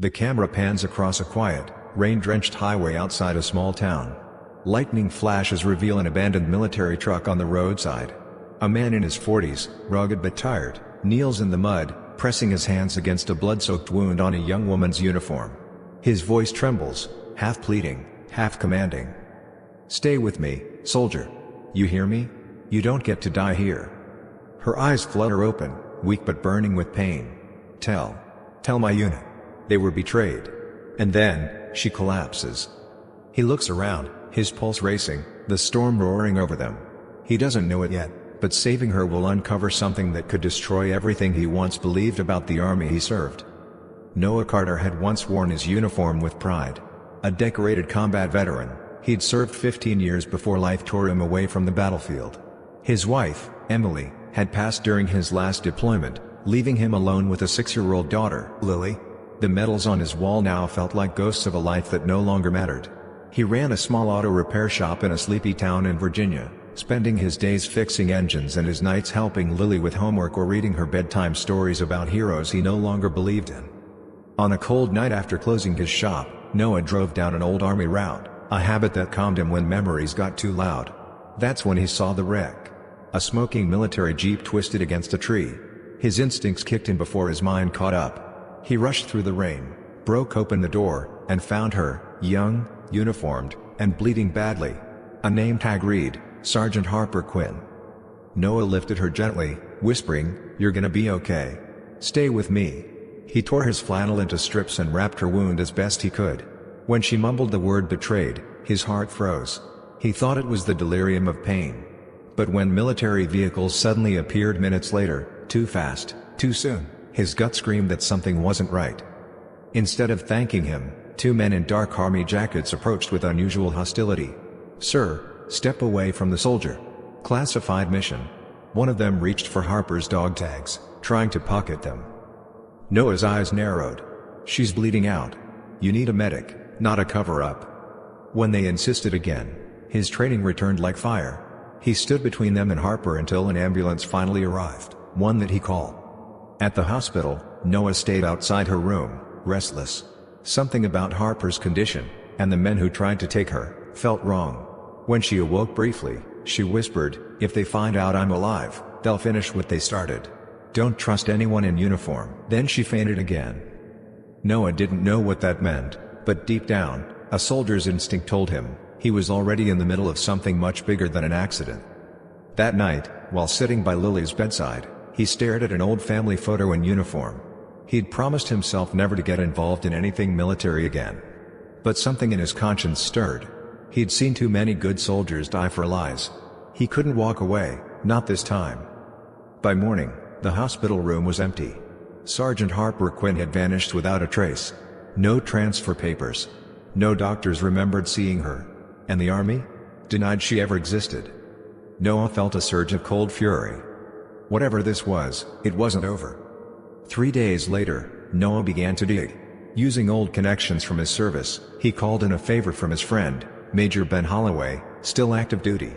The camera pans across a quiet, rain-drenched highway outside a small town. Lightning flashes reveal an abandoned military truck on the roadside. A man in his 40s, rugged but tired, kneels in the mud, pressing his hands against a blood-soaked wound on a young woman's uniform. His voice trembles, half pleading, half commanding. "Stay with me, soldier. You hear me? You don't get to die here." Her eyes flutter open, weak but burning with pain. Tell my unit. They were betrayed." And then, she collapses. He looks around, his pulse racing, the storm roaring over them. He doesn't know it yet, but saving her will uncover something that could destroy everything he once believed about the army he served. Noah Carter had once worn his uniform with pride. A decorated combat veteran, he'd served 15 years before life tore him away from the battlefield. His wife, Emily, had passed during his last deployment, leaving him alone with a 6-year-old daughter, Lily. The medals on his wall now felt like ghosts of a life that no longer mattered. He ran a small auto repair shop in a sleepy town in Virginia, spending his days fixing engines and his nights helping Lily with homework or reading her bedtime stories about heroes he no longer believed in. On a cold night after closing his shop, Noah drove down an old army route, a habit that calmed him when memories got too loud. That's when he saw the wreck. A smoking military jeep twisted against a tree. His instincts kicked in before his mind caught up. He rushed through the rain, broke open the door, and found her, young, uniformed, and bleeding badly. A name tag read, Sergeant Harper Quinn. Noah lifted her gently, whispering, "You're gonna be okay. Stay with me." He tore his flannel into strips and wrapped her wound as best he could. When she mumbled the word betrayed, his heart froze. He thought it was the delirium of pain. But when military vehicles suddenly appeared minutes later, too fast, too soon, his gut screamed that something wasn't right. Instead of thanking him, 2 men in dark army jackets approached with unusual hostility. "Sir, step away from the soldier. Classified mission." One of them reached for Harper's dog tags, trying to pocket them. Noah's eyes narrowed. "She's bleeding out. You need a medic, not a cover-up." When they insisted again, his training returned like fire. He stood between them and Harper until an ambulance finally arrived, one that he called. At the hospital, Noah stayed outside her room, restless. Something about Harper's condition, and the men who tried to take her, felt wrong. When she awoke briefly, she whispered, "If they find out I'm alive, they'll finish what they started. Don't trust anyone in uniform." Then she fainted again. Noah didn't know what that meant, but deep down, a soldier's instinct told him, he was already in the middle of something much bigger than an accident. That night, while sitting by Lily's bedside, he stared at an old family photo in uniform. He'd promised himself never to get involved in anything military again. But something in his conscience stirred. He'd seen too many good soldiers die for lies. He couldn't walk away, not this time. By morning, the hospital room was empty. Sergeant Harper Quinn had vanished without a trace. No transfer papers. No doctors remembered seeing her. And the army? Denied she ever existed. Noah felt a surge of cold fury. Whatever this was, it wasn't over. 3 days later, Noah began to dig. Using old connections from his service, he called in a favor from his friend, Major Ben Holloway, still active duty.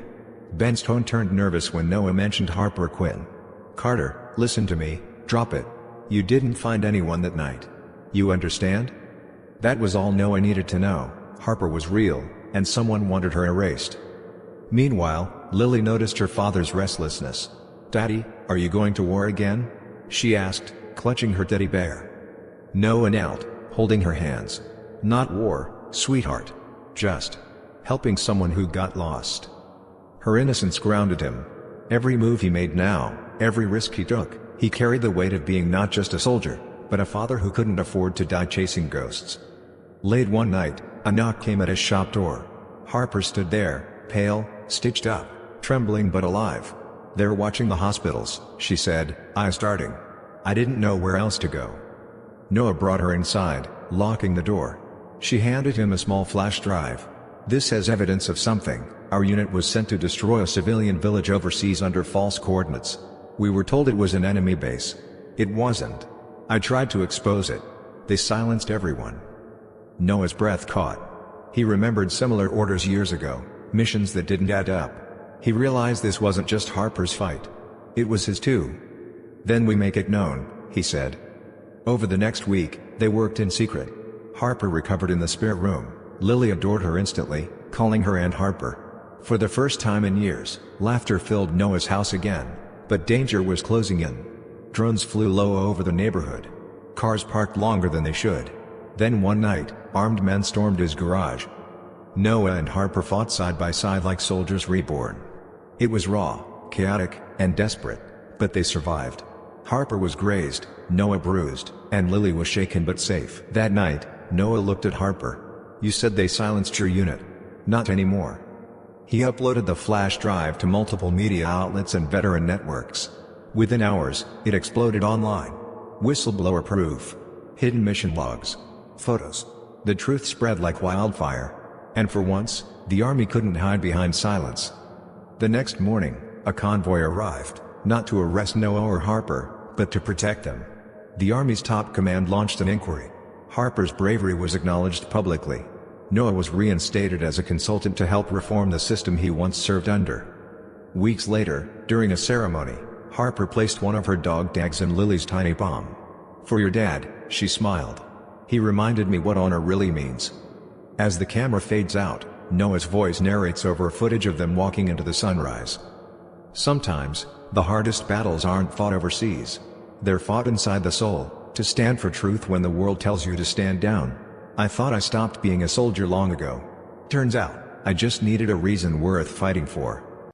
Ben's tone turned nervous when Noah mentioned Harper Quinn. "Carter, listen to me, drop it. You didn't find anyone that night. You understand?" That was all Noah needed to know. Harper was real, and someone wanted her erased. Meanwhile, Lily noticed her father's restlessness. "Daddy, are you going to war again?" she asked, clutching her teddy bear. Noah knelt, holding her hands. "Not war, sweetheart. Just helping someone who got lost." Her innocence grounded him. Every move he made now, every risk he took, he carried the weight of being not just a soldier, but a father who couldn't afford to die chasing ghosts. Late one night, a knock came at his shop door. Harper stood there, pale, stitched up, trembling but alive. "They're watching the hospitals," she said, eyes starting. "I didn't know where else to go." Noah brought her inside, locking the door. She handed him a small flash drive. "This has evidence of something. Our unit was sent to destroy a civilian village overseas under false coordinates. We were told it was an enemy base. It wasn't. I tried to expose it. They silenced everyone." Noah's breath caught. He remembered similar orders years ago, missions that didn't add up. He realized this wasn't just Harper's fight. It was his too. "Then we make it known," he said. Over the next week, they worked in secret. Harper recovered in the spare room. Lily adored her instantly, calling her Aunt Harper. For the first time in years, laughter filled Noah's house again, but danger was closing in. Drones flew low over the neighborhood. Cars parked longer than they should. Then one night, armed men stormed his garage. Noah and Harper fought side by side like soldiers reborn. It was raw, chaotic, and desperate, but they survived. Harper was grazed, Noah bruised, and Lily was shaken but safe. That night, Noah looked at Harper. "You said they silenced your unit." "Not anymore." He uploaded the flash drive to multiple media outlets and veteran networks. Within hours, it exploded online. Whistleblower proof. Hidden mission logs. Photos. The truth spread like wildfire. And for once, the army couldn't hide behind silence. The next morning, a convoy arrived, not to arrest Noah or Harper, but to protect them. The army's top command launched an inquiry. Harper's bravery was acknowledged publicly. Noah was reinstated as a consultant to help reform the system he once served under. Weeks later, during a ceremony, Harper placed one of her dog tags in Lily's tiny palm. "For your dad," she smiled. "He reminded me what honor really means." As the camera fades out, Noah's voice narrates over footage of them walking into the sunrise. Sometimes, the hardest battles aren't fought overseas. They're fought inside the soul, to stand for truth when the world tells you to stand down. "I thought I stopped being a soldier long ago. Turns out, I just needed a reason worth fighting for."